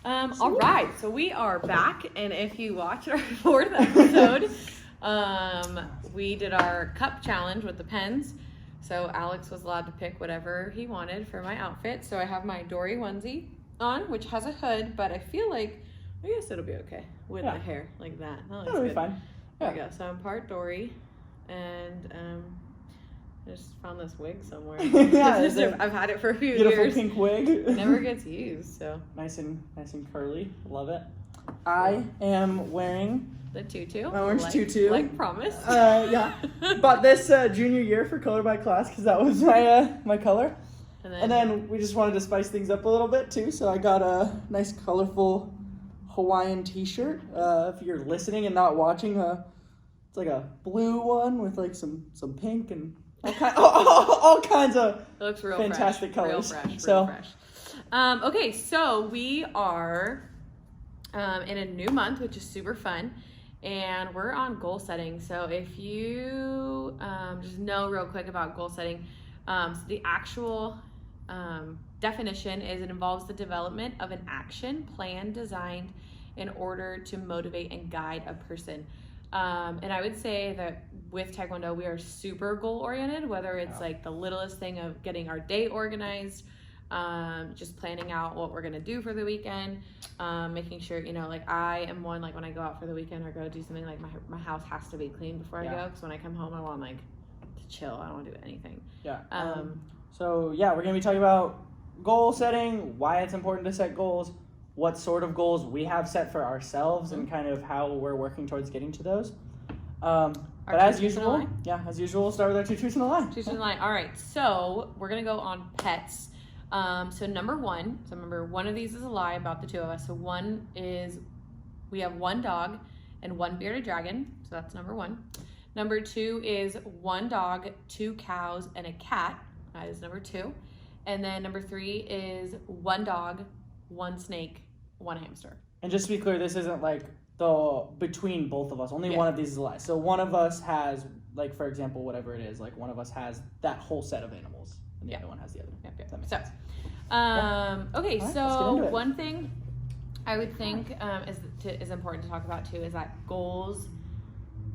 All right, so we are back, and if you watched our fourth episode, we did our cup challenge with the pens. So Alex was allowed to pick whatever he wanted for my outfit. So I have my Dory onesie on, which has a hood, but I feel like, I guess it'll be okay with the hair like that. That'll be fine. There we go. So I'm part Dory, and I just found this wig somewhere. I've had it for a few beautiful years. Pink wig. It never gets used, so. Nice and curly. Love it. I am wearing the tutu. my orange tutu. Like promised. Yeah. Bought this junior year for Color by Class because that was my color. And then we just wanted to spice things up a little bit too, so I got a nice colorful Hawaiian t-shirt. If you're listening and not watching, it's like a blue one with like some pink and all kinds of it looks real fantastic fresh, colors. Real fresh. Okay, so we are in a new month, which is super fun, and we're on goal setting. So if you just know real quick about goal setting, so the actual definition is it involves the development of an action plan designed in order to motivate and guide a person. And I would say that with Taekwondo, we are super goal oriented, whether it's like the littlest thing of getting our day organized, just planning out what we're going to do for the weekend, making sure, like I am one, like when I go out for the weekend or go do something, like my house has to be clean before I go. Because when I come home, I want like to chill. I don't want to do anything. Yeah. So we're going to be talking about goal setting, why it's important to set goals, what sort of goals we have set for ourselves, and kind of how we're working towards getting to those. But as usual, we'll start with our two truths and a lie. Truths and a lie. All right, so we're going to go on pets. So number one, remember one of these is a lie about the two of us. So one is we have one dog and one bearded dragon. So that's number one. Number two is one dog, two cows, and a cat. That is number two. And then number three is one dog, one snake, one hamster. And just to be clear, this isn't like the between both of us. Only one of these is a lie. So one of us has, like, for example, whatever it is, like one of us has that whole set of animals, and the other one has the other. Yep. That makes sense. Okay, right, so one thing I would think is important to talk about too is that goals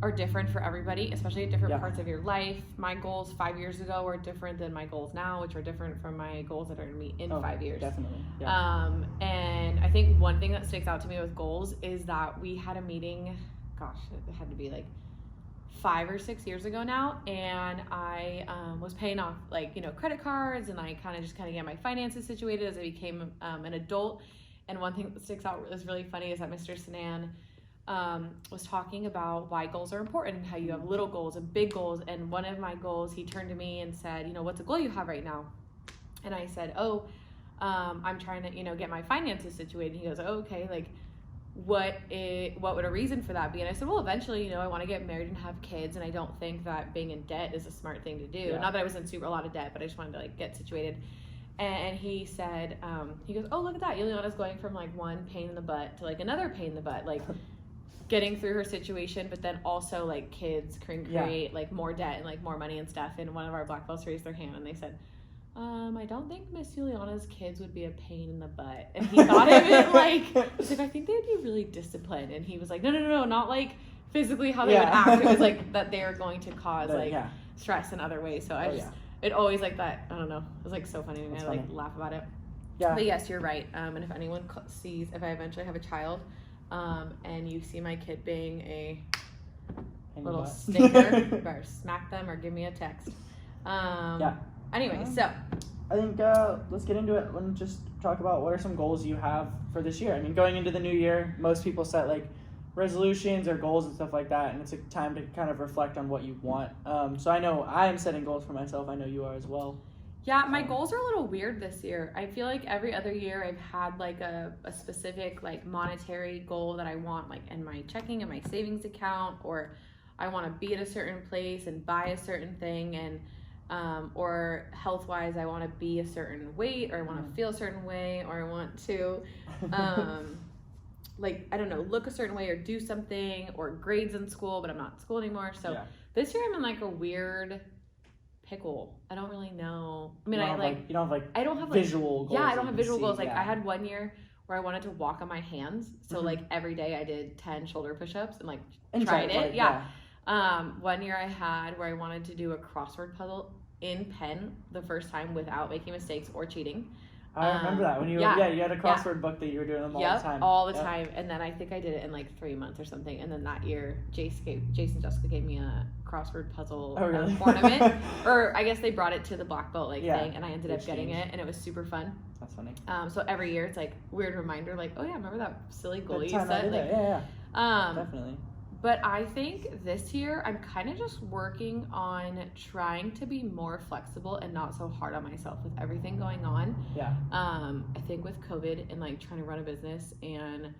are different for everybody, especially at different parts of your life. My goals 5 years ago were different than my goals now, which are different from my goals that are going to meet in 5 years. Definitely. Yeah. And I think one thing that sticks out to me with goals is that we had a meeting, it had to be like 5 or 6 years ago now, and I was paying off credit cards, and I kind of get my finances situated as I became an adult. And one thing that sticks out that's really funny is that Mr. Sanan was talking about why goals are important and how you have little goals and big goals. And one of my goals, he turned to me and said, what's a goal you have right now? And I said, I'm trying to, get my finances situated. And he goes, okay, like what would a reason for that be? And I said, well, eventually, I want to get married and have kids. And I don't think that being in debt is a smart thing to do. Yeah. Not that I was in a lot of debt, but I just wanted to get situated. And he said, he goes, oh, look at that. Ileana's going from one pain in the butt to another pain in the butt. Getting through her situation, but then also kids can create more debt and more money and stuff. And one of our black belts raised their hand and they said, I don't think Miss Juliana's kids would be a pain in the butt. And he thought of it he's like, I think they'd be really disciplined. And he was like, no, not physically how they would act. It was that they are going to cause stress in other ways. So it always that, I don't know, it was so funny to me. I laugh about it. Yeah. But yes, you're right. And if anyone sees, if I eventually have a child, and you see my kid being a little stinker, better smack them or give me a text. Anyway, so I think let's get into it and just talk about what are some goals you have for this year. I mean, going into the new year, most people set resolutions or goals and stuff like that, and it's a time to kind of reflect on what you want. So I know I am setting goals for myself. I know you are as well. Yeah, my goals are a little weird this year. I feel like every other year I've had a specific monetary goal that I want in my checking and my savings account, or I want to be at a certain place and buy a certain thing, and or health-wise I want to be a certain weight, or I want to feel a certain way, or I want to I don't know, look a certain way or do something, or grades in school, but I'm not in school anymore. So this year I'm in a weird pickle. I don't really know. I mean, I don't have visual goals. Yeah, I don't have visual goals. I had one year where I wanted to walk on my hands. So like every day I did 10 shoulder push-ups and like And tried it. Yeah. 1 year I had where I wanted to do a crossword puzzle in pen the first time without making mistakes or cheating. I remember that when you you had a crossword book that you were doing them all the time. All the time. And then I think I did it in like 3 months or something. And then that year, Jason and Jessica gave me a crossword puzzle tournament. Or I guess they brought it to the black belt thing, and I ended up getting it, and it was super fun. That's funny. So every year it's like weird reminder, like, oh yeah, remember that silly goal you set? Like, definitely. But I think this year I'm kind of just working on trying to be more flexible and not so hard on myself with everything going on. Yeah. I think with COVID and like trying to run a business and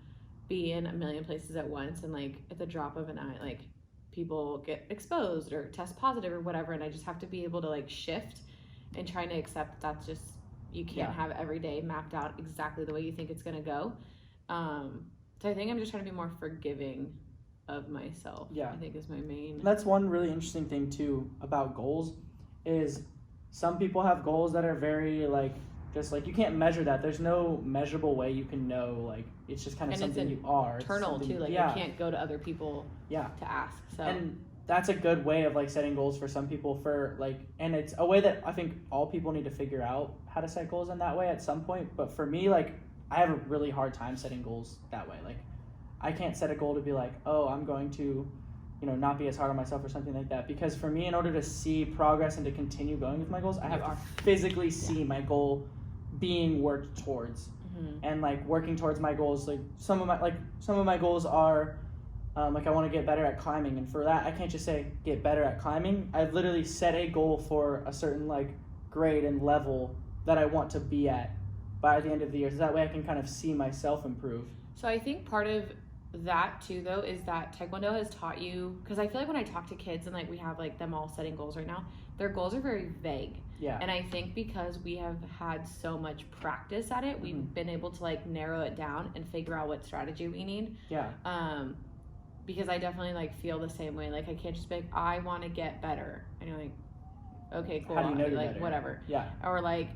be in a million places at once, and like at the drop of an eye, like people get exposed or test positive or whatever, and I just have to be able to like shift and trying to accept that's just, you can't have every day mapped out exactly the way you think it's going to go. So I think I'm just trying to be more forgiving of myself. I think is my main. That's one really interesting thing too about goals, is some people have goals that are very like, just like you can't measure that. There's no measurable way you can know, like it's just kind of something you are. Internal too, like you can't go to other people to ask. So and that's a good way of like setting goals for some people, for like, and it's a way that I think all people need to figure out how to set goals in that way at some point. But for me, like I have a really hard time setting goals that way. Like I can't set a goal to be like, oh, I'm going to, not be as hard on myself or something like that. Because for me, in order to see progress and to continue going with my goals, I have to physically see my goal being worked towards. And like working towards my goals, like some of my goals are like I want to get better at climbing, and for that I can't just say get better at climbing. I've literally set a goal for a certain like grade and level that I want to be at by the end of the year, so that way I can kind of see myself improve. So I think part of that too though is that Taekwondo has taught you, because I feel like when I talk to kids and like we have like them all setting goals right now, their goals are very vague. And I think because we have had so much practice at it, we've been able to like narrow it down and figure out what strategy we need. Because I definitely like feel the same way. Like I can't just be like, I want to get better, and you're like, okay, cool. How do you know you're like better? whatever. Or like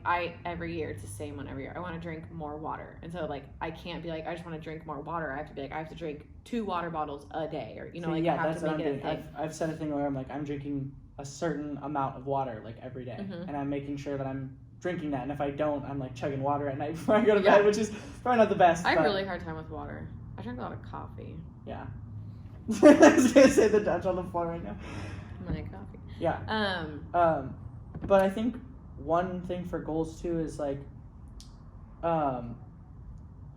every year it's the same one every year. I want to drink more water, and so like I can't be like I just want to drink more water. I have to be like I have to drink 2 water bottles a day, or I have to make it a thing. I've set a thing where I'm like I'm drinking a certain amount of water like every day, and I'm making sure that I'm drinking that. And if I don't, I'm like chugging water at night before I go to bed, which is probably not the best. I have a really hard time with water. I drink a lot of coffee. I was gonna say the Dutch on the floor right now. I'm like coffee. But I think one thing for goals too is like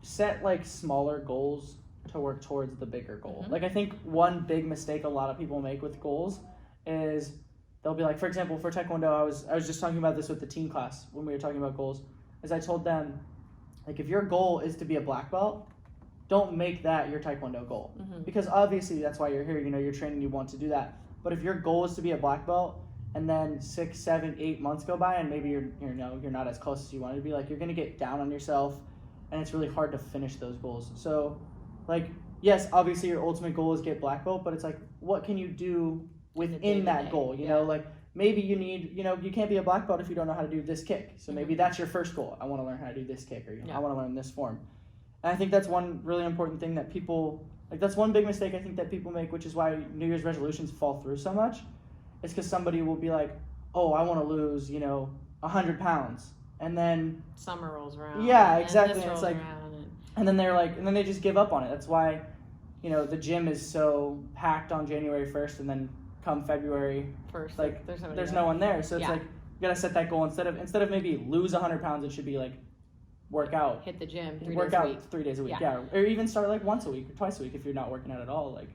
set like smaller goals to work towards the bigger goal. Like I think one big mistake a lot of people make with goals is they'll be like, for example, for Taekwondo, I was just talking about this with the team class when we were talking about goals, is I told them, like, if your goal is to be a black belt, don't make that your Taekwondo goal. Because obviously that's why you're here, you're training, you want to do that. But if your goal is to be a black belt, and then 6, 7, 8 months go by, and maybe you're not as close as you wanted to be, like you're gonna get down on yourself, and it's really hard to finish those goals. So, like, yes, obviously your ultimate goal is get black belt, but it's like, what can you do within that goal? You know, like maybe you need, you can't be a black belt if you don't know how to do this kick. So maybe that's your first goal. I want to learn how to do this kick, or I want to learn this form. And I think that's one really important thing that people, like that's one big mistake I think that people make, which is why New Year's resolutions fall through so much. It's because somebody will be like, oh, I want to lose, 100 pounds. And then summer rolls around. Yeah, exactly. And it's like, and then they're like, and then they just give up on it. That's why, the gym is so packed on January 1st, and then come February 1st, like there's no one there. So it's like, you got to set that goal instead of maybe lose 100 pounds, it should be like work out. Hit the gym 3 days a week. Yeah. Or even start like once a week or twice a week if you're not working out at all. Like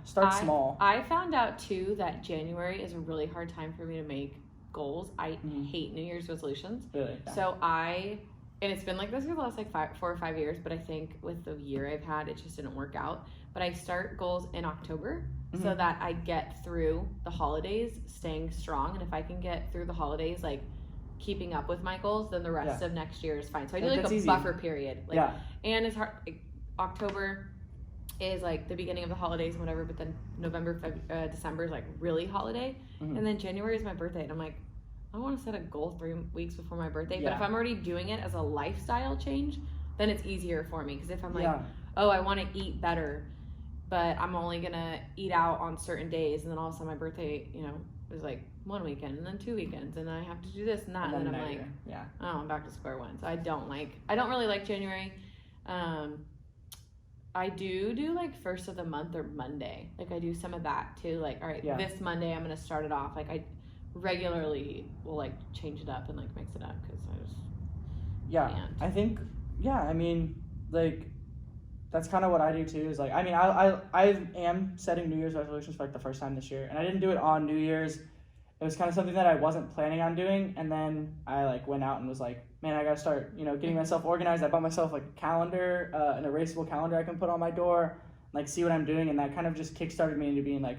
start small. I found out too that January is a really hard time for me to make goals. I hate New Year's resolutions. Really? Yeah. So and it's been like this for the last like 4 or 5 years, but I think with the year I've had, it just didn't work out. But I start goals in October so that I get through the holidays staying strong. And if I can get through the holidays, like keeping up with my goals, then the rest of next year is fine. So I do like a buffer period. And it's hard. Like, October is like the beginning of the holidays and whatever, but then November, December is like really holiday. And then January is my birthday. And I'm like, I want to set a goal 3 weeks before my birthday. But if I'm already doing it as a lifestyle change, then it's easier for me. Because if I'm like, Yeah. oh, I want to eat better, but I'm only going to eat out on certain days, and then all of a sudden my birthday, you know, is like one weekend and then 2 weekends, and then I have to do this and that, and then I'm like, yeah, oh, I'm back to square one. So I don't really like January. I do like first of the month or Monday. Like I do some of that too. Like, all right, this Monday I'm going to start it off. Like I regularly will like change it up and like mix it up because I just can't. I think, I mean, like, that's kind of what I do too. Is like, I mean, I am setting New Year's resolutions for like the first time this year, and I didn't do it on New Year's. It was kind of something that I wasn't planning on doing, and then I like went out and was like, man, I gotta start, you know, getting myself organized. I bought myself like a calendar, an erasable calendar I can put on my door, like see what I'm doing, and that kind of just kickstarted me into being like,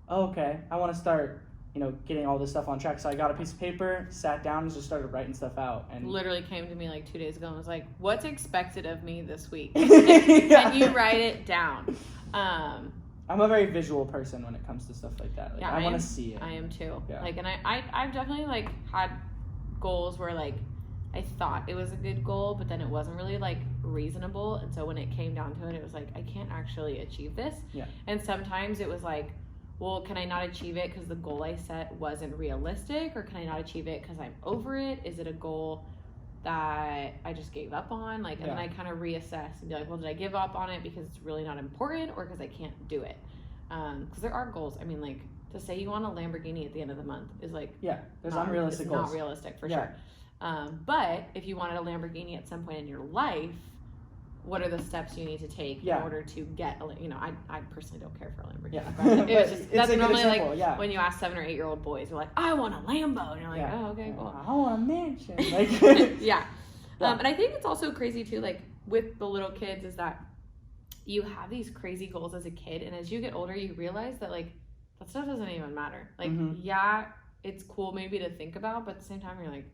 oh, okay, I want to start, you know, getting all this stuff on track. So I got a piece of paper, sat down, and just started writing stuff out. And literally came to me like 2 days ago and was like, what's expected of me this week? Can you write it down? I'm a very visual person when it comes to stuff like that. Like, I want to see it. I am too. Yeah. Like, and I've definitely like had goals where like I thought it was a good goal, but then it wasn't really like reasonable. And so when it came down to it, it was like, I can't actually achieve this. Yeah. And sometimes it was like, well, can I not achieve it because the goal I set wasn't realistic? Or can I not achieve it because I'm over it? Is it a goal that I just gave up on? Like, and then I kind of reassess and be like, well, did I give up on it because it's really not important or because I can't do it? Because there are goals. I mean, like, to say you want a Lamborghini at the end of the month is like, there's unrealistic goals. Not realistic for sure. But if you wanted a Lamborghini at some point in your life, what are the steps you need to take in order to get a, you know, I personally don't care for a Lamborghini. But it was just, that's normally example, like when you ask 7 or 8 year old boys, they're like, I want a Lambo. And you're like, oh, okay, cool. I want a mansion. Like, and I think it's also crazy too, like with the little kids, is that you have these crazy goals as a kid. And as you get older, you realize that like that stuff doesn't even matter. Like, it's cool maybe to think about, but at the same time, you're like,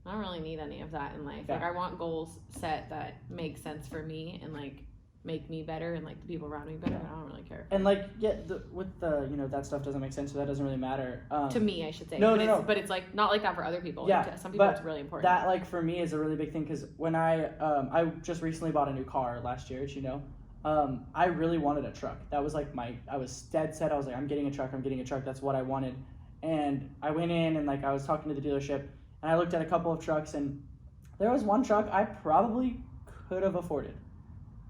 I don't really need any of that in life. Like, I want goals set that make sense for me and like make me better and like the people around me better. I don't really care. And like, with the, you know, that stuff doesn't make sense, so that doesn't really matter. To me, I should say. No. But it's like not like that for other people. Yeah. Like, some people it's really important. That like for me is a really big thing because when I just recently bought a new car last year, as you know. I really wanted a truck. That was like I was dead set. I was like, I'm getting a truck. That's what I wanted. And I went in and like I was talking to the dealership. And I looked at a couple of trucks, and there was one truck I probably could have afforded.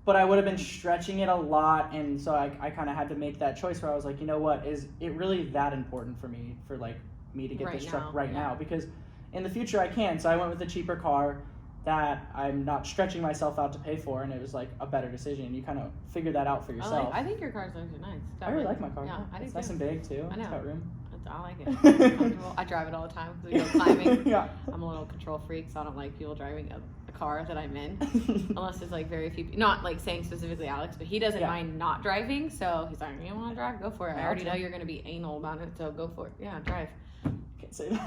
But I would have been stretching it a lot, and so I kind of had to make that choice where I was like, you know what, is it really that important for me to get this truck right now? Because in the future I can. So I went with a cheaper car that I'm not stretching myself out to pay for, and it was like a better decision. And you kind of figure that out for yourself. I think your car's actually nice. I really like my car. Yeah, I think it's nice and big too. I know. It's got room. I like it. It's comfortable. I drive it all the time because we go climbing. I'm a little control freak, so I don't like people driving a car that I'm in unless there's like very few. Not like saying specifically Alex, but he doesn't mind not driving. So he's like, "You want to drive? Go for it." I already know you're going to be anal about it, so go for it. Yeah, drive. Can't say that.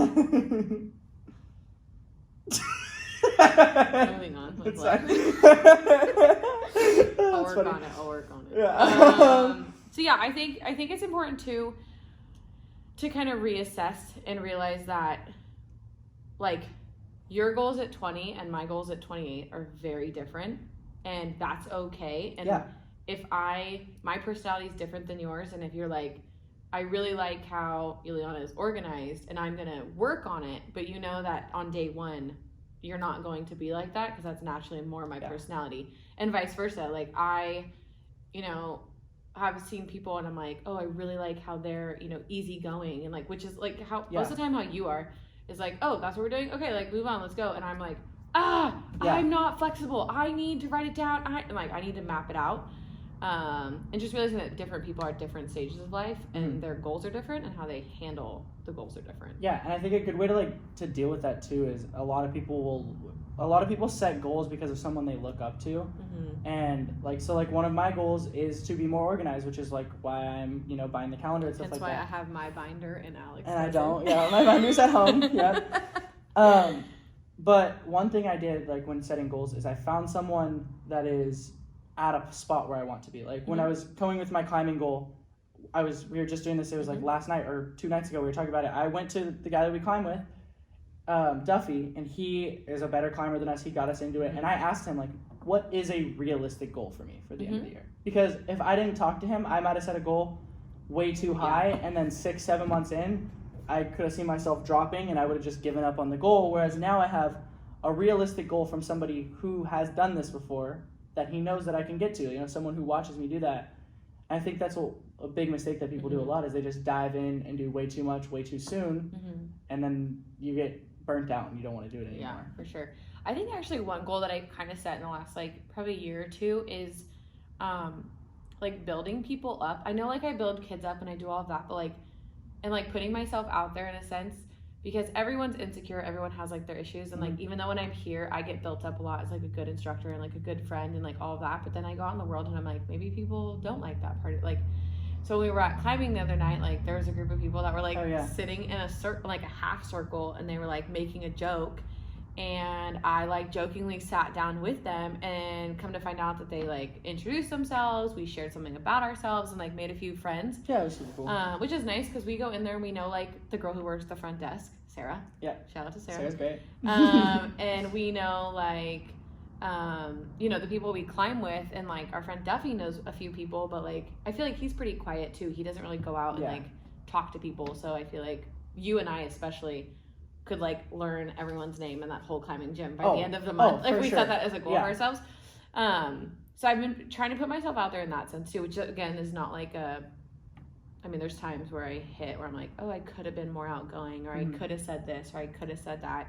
Moving on. It's I'll work on it. Yeah. So yeah, I think it's important to kind of reassess and realize that like your goals at 20 and my goals at 28 are very different, and that's okay. And if my personality is different than yours, and if you're like, I really like how Ileana is organized and I'm gonna work on it, but you know that on day one you're not going to be like that because that's naturally more my personality, and vice versa. Like I, you know, I've seen people and I'm like, oh, I really like how they're, you know, easygoing, and like, which is like how most of the time how you are is like, oh, that's what we're doing. Okay, like move on, let's go. And I'm like, I'm not flexible. I need to write it down. I need to map it out. And just realizing that different people are at different stages of life and their goals are different and how they handle the goals are different. Yeah, and I think a good way to deal with that too is a lot of people set goals because of someone they look up to. And like one of my goals is to be more organized, which is like why I'm, you know, buying the calendar and stuff like that. That's why I have my binder and Alex. And I don't. Yeah, my binder's at home. Yeah. But one thing I did like when setting goals is I found someone that is at a spot where I want to be. Like when I was going with my climbing goal, we were just doing this. It was like last night or 2 nights ago. We were talking about it. I went to the guy that we climb with, Duffy, and he is a better climber than us. He got us into it, and I asked him, like, what is a realistic goal for me for the end of the year? Because if I didn't talk to him, I might have set a goal way too high, and then 6-7 months in, I could have seen myself dropping, and I would have just given up on the goal. Whereas now I have a realistic goal from somebody who has done this before that he knows that I can get to. You know, someone who watches me do that. And I think that's a big mistake that people do a lot, is they just dive in and do way too much, way too soon, and then you get burnt out and you don't want to do it anymore. Yeah, for sure. I think actually one goal that I kind of set in the last like probably year or two is like building people up. I know like I build kids up and I do all of that, but like, and like putting myself out there in a sense, because everyone's insecure, everyone has like their issues, and like even though when I'm here I get built up a lot as like a good instructor and like a good friend and like all of that, but then I go out in the world and I'm like, maybe people don't like that part of, like, so we were at climbing the other night, like there was a group of people that were like sitting in a circle, like a half circle, and they were like making a joke, and I like jokingly sat down with them, and come to find out that they like introduced themselves, we shared something about ourselves, and like made a few friends. Yeah, it was super cool. Which is nice because we go in there and we know like the girl who works the front desk, Sarah. Yeah. Shout out to Sarah. Sarah's great. And we know like you know, the people we climb with, and like our friend Duffy knows a few people, but like I feel like he's pretty quiet too. He doesn't really go out and like talk to people, so I feel like you and I especially could like learn everyone's name in that whole climbing gym by the end of the month if we set that as a goal for ourselves. So I've been trying to put myself out there in that sense too, which again is not like I mean, there's times where I hit where I'm like, oh, I could have been more outgoing, or I could have said this, or I could have said that.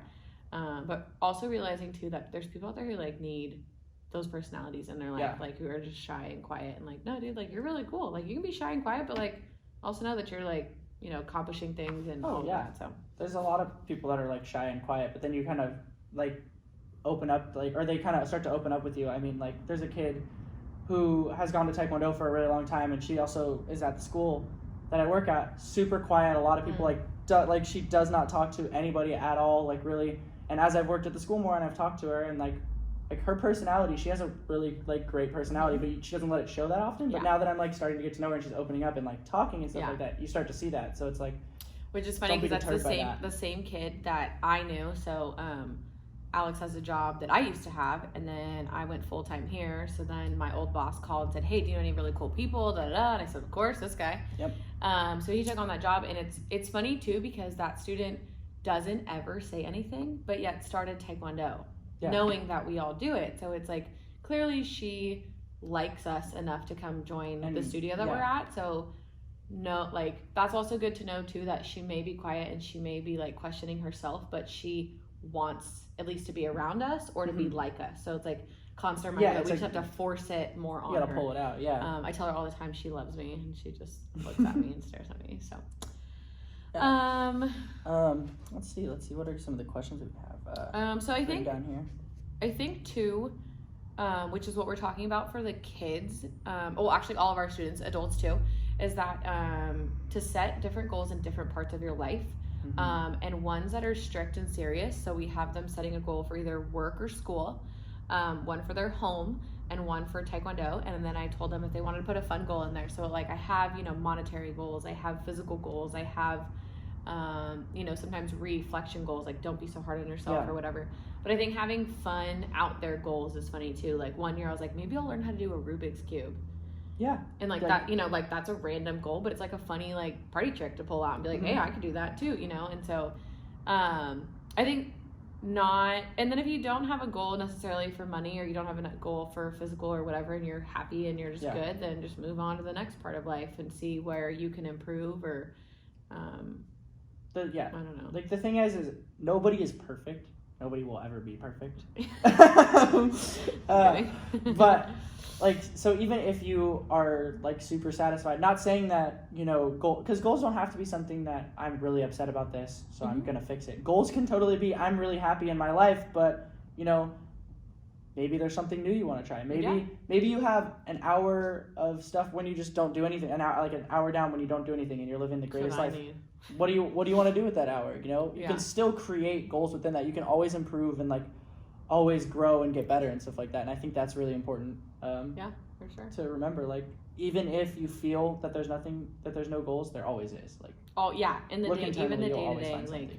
But also realizing too that there's people out there who like need those personalities in their life, like who are just shy and quiet, and like, no, dude, like you're really cool. Like you can be shy and quiet, but like also know that you're like, you know, accomplishing things and all that. So there's a lot of people that are like shy and quiet, but then you kind of like open up, like, or they kind of start to open up with you. I mean, like there's a kid who has gone to Taekwondo for a really long time, and she also is at the school that I work at, super quiet. A lot of people like she does not talk to anybody at all, like really. And as I've worked at the school more and I've talked to her, and like her personality, she has a really like great personality, but she doesn't let it show that often. But now that I'm like starting to get to know her and she's opening up and like talking and stuff like that, you start to see that. So it's like, which is funny because that's the same kid that I knew. So Alex has a job that I used to have, and then I went full time here. So then my old boss called and said, "Hey, do you know any really cool people?" Da da da. And I said, "Of course, this guy." Yep. So he took on that job, and it's funny too because that student doesn't ever say anything, but yet started Taekwondo, knowing that we all do it. So it's like clearly she likes us enough to come join the studio that we're at. So no, like that's also good to know too, that she may be quiet and she may be like questioning herself, but she wants at least to be around us or to be like us. So it's like constant reminder that we just have to force it more on her. You gotta pull it out. I tell her all the time she loves me, and she just looks at me and stares at me. So let's see what are some of the questions that we have so I think down here. I think too, which is what we're talking about for the kids, well actually all of our students, adults too, is that to set different goals in different parts of your life, and ones that are strict and serious. So we have them setting a goal for either work or school, one for their home and one for Taekwondo. And then I told them if they wanted to put a fun goal in there. So like I have, you know, monetary goals, I have physical goals, I have you know, sometimes reflection goals, like don't be so hard on yourself or whatever. But I think having fun out there goals is funny too. Like one year I was like, maybe I'll learn how to do a Rubik's Cube. Yeah. And like that, you know, like that's a random goal, but it's like a funny like party trick to pull out and be like, hey, I could do that too, you know? And so I think not, and then if you don't have a goal necessarily for money, or you don't have a goal for physical or whatever, and you're happy and you're just good, then just move on to the next part of life and see where you can improve or I don't know. Like the thing is nobody is perfect. Nobody will ever be perfect. But like, so even if you are like super satisfied, not saying that, you know, because goals don't have to be something that I'm really upset about this, so I'm gonna fix it. Goals can totally be I'm really happy in my life, but you know, maybe there's something new you want to try. Maybe you have an hour of stuff when you just don't do anything, an hour down when you don't do anything, and you're living the greatest life. What do you want to do with that hour? You know, you can still create goals within that. You can always improve and like always grow and get better and stuff like that. And I think that's really important. For sure. To remember, like even if you feel that there's nothing, that there's no goals, there always is. Like in the day, even the day to day, like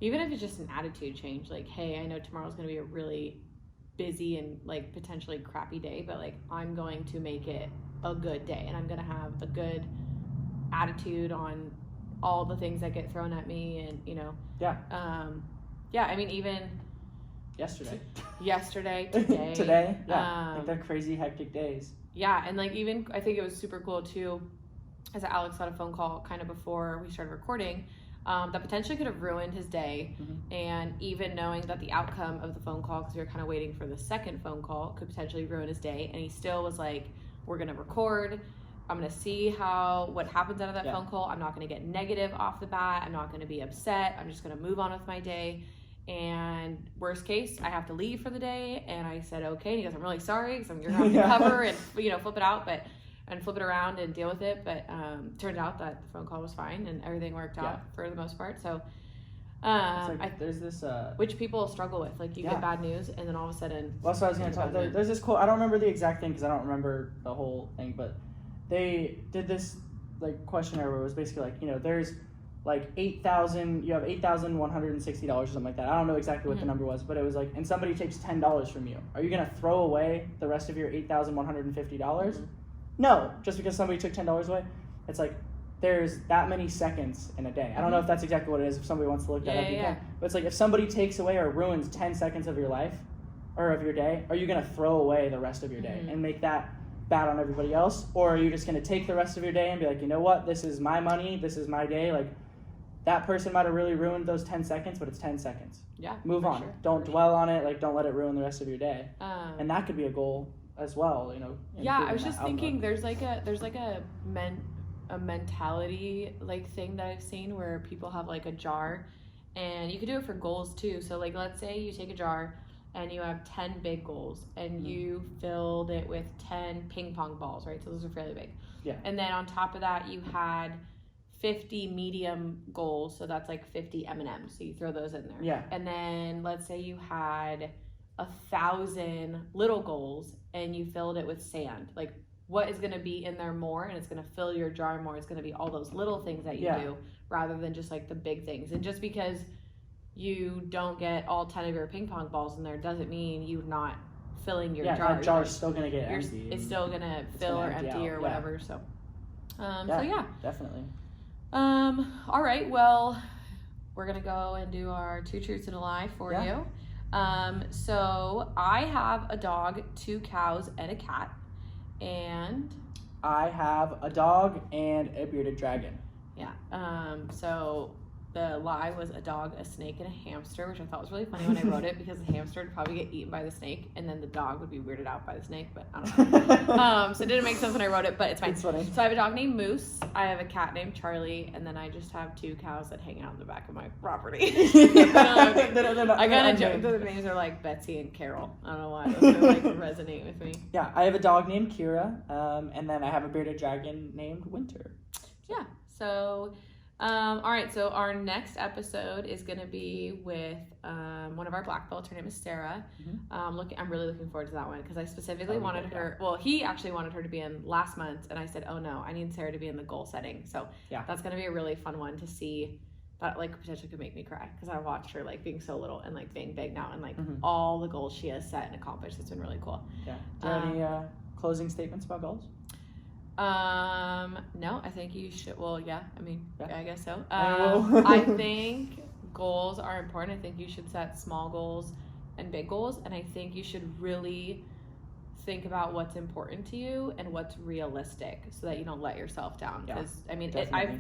Even if it's just an attitude change, like, hey, I know tomorrow's going to be a really busy and like potentially crappy day, but like I'm going to make it a good day, and I'm going to have a good attitude on all the things that get thrown at me, and I mean, even yesterday today like they're crazy hectic days. And like even I think it was super cool too, as Alex got a phone call kind of before we started recording that potentially could have ruined his day. And even knowing that the outcome of the phone call, because we were kind of waiting for the second phone call, could potentially ruin his day, and he still was like, we're gonna record, I'm gonna see what happens out of that phone call. I'm not gonna get negative off the bat, I'm not gonna be upset, I'm just gonna move on with my day, and worst case I have to leave for the day. And I said okay, and he goes, I'm really sorry, because you're gonna have to cover and flip it out and flip it around and deal with it. But turned out that the phone call was fine and everything worked out for the most part. So there's this which people struggle with, like you get bad news and then all of a sudden. Well, so I was going to talk. There's this quote. I don't remember the exact thing because I don't remember the whole thing, but they did this like questionnaire where it was basically like, there's like $8,160 or something like that. I don't know exactly what the number was, but it was like, and somebody takes $10 from you. Are you going to throw away the rest of your $8,150? No, just because somebody took $10 away. It's like there's that many seconds in a day. I don't know if that's exactly what it is. If somebody wants to look that up, you can. But it's like if somebody takes away or ruins 10 seconds of your life or of your day, are you going to throw away the rest of your day and make that bad on everybody else? Or are you just going to take the rest of your day and be like, you know what? This is my money. This is my day. Like that person might have really ruined those 10 seconds, but it's 10 seconds. Yeah. Move on. Sure. Don't dwell on it. Like don't let it ruin the rest of your day. And that could be a goal as well, I was just thinking there's like a mentality like thing that I've seen where people have like a jar, and you could do it for goals too. So like let's say you take a jar and you have 10 big goals and you filled it with 10 ping pong balls, right? So those are fairly big. Yeah. And then on top of that you had 50 medium goals, so that's like 50 M&Ms. So you throw those in there. Yeah. And then let's say you had 1,000 little goals and you filled it with sand. Like what is going to be in there more, and it's going to fill your jar more, it's going to be all those little things that you do rather than just like the big things. And just because you don't get all 10 of your ping pong balls in there doesn't mean you're not filling your jar. Yeah, that jar's still going to get empty. It's still going to fill or empty or whatever. So definitely. All right, well, we're going to go and do our 2 truths and a lie for you. So I have a dog, 2 cows, and a cat. And I have a dog and a bearded dragon. Yeah. So the lie was a dog, a snake, and a hamster, which I thought was really funny when I wrote it, because the hamster would probably get eaten by the snake, and then the dog would be weirded out by the snake, but I don't know. So it didn't make sense when I wrote it, but it's fine. It's funny. So I have a dog named Moose, I have a cat named Charlie, and then I just have 2 cows that hang out in the back of my property. I kind of joke that the names are like Betsy and Carol. I don't know why. Those like resonate with me. Yeah, I have a dog named Kira, and then I have a bearded dragon named Winter. Yeah, so... all right, so our next episode is going to be with one of our black belts. Her name is Sarah. I'm really looking forward to that one because I specifically wanted her. Well, he actually wanted her to be in last month, and I said, "Oh no, I need Sarah to be in the goal setting." So that's going to be a really fun one to see. That like potentially could make me cry because I watched her like being so little and like being big now, and like all the goals she has set and accomplished. It's been really cool. Yeah. Do you have any closing statements about goals? No, I think you should. Well, yeah, I mean, I guess so. I think goals are important. I think you should set small goals and big goals, and I think you should really think about what's important to you and what's realistic so that you don't let yourself down. Because I mean,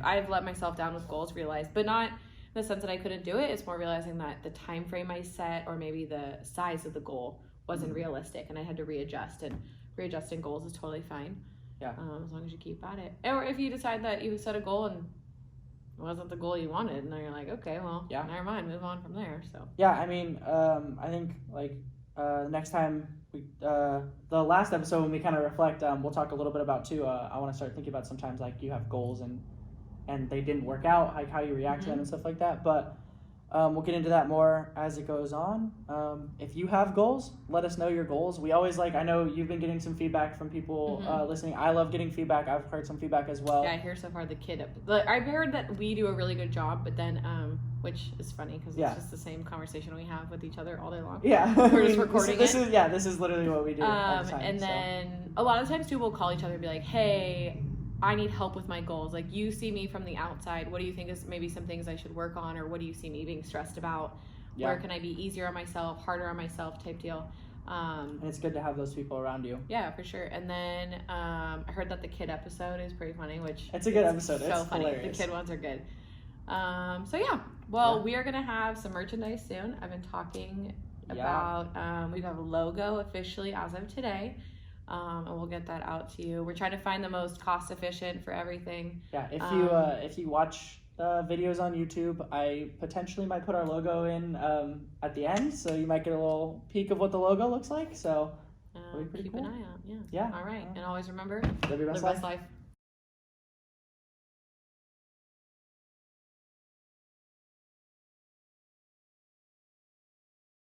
I've let myself down with goals, realized, but not in the sense that I couldn't do it. It's more realizing that the time frame I set or maybe the size of the goal wasn't realistic, and I had to readjust. And readjusting goals is totally fine. Yeah. As long as you keep at it. Or if you decide that you set a goal and it wasn't the goal you wanted, and then you're like, okay, well, never mind, move on from there. So. Yeah, I mean, I think like next time the last episode when we kind of reflect, we'll talk a little bit about too. I want to start thinking about sometimes like you have goals and they didn't work out, like how you react to them and stuff like that. But we'll get into that more as it goes on. If you have goals, let us know your goals. We always I know you've been getting some feedback from people listening. I love getting feedback. I've heard some feedback as well. Yeah, I hear so far I've heard that we do a really good job, but then which is funny because Yeah. it's just the same conversation we have with each other all day long. Yeah. We're just recording this is literally what we do all the time. And then a lot of times too, we'll call each other and be like, hey, I need help with my goals. Like, you see me from the outside. What do you think is maybe some things I should work on? Or what do you see me being stressed about? Yeah. Where can I be easier on myself, harder on myself type deal? And it's good to have those people around you. Yeah, for sure. And then I heard that the kid episode is pretty funny, which it's a good episode. So it's funny. Hilarious. The kid ones are good. So yeah. Well, we are gonna have some merchandise soon. I've been talking about. We have a logo officially as of today, and we'll get that out to you. We're trying to find the most cost efficient for everything. Yeah. If you watch videos on YouTube, I potentially might put our logo in at the end, so you might get a little peek of what the logo looks like. So keep cool. an eye out. Yeah. Yeah. All right. And always remember, live your best life.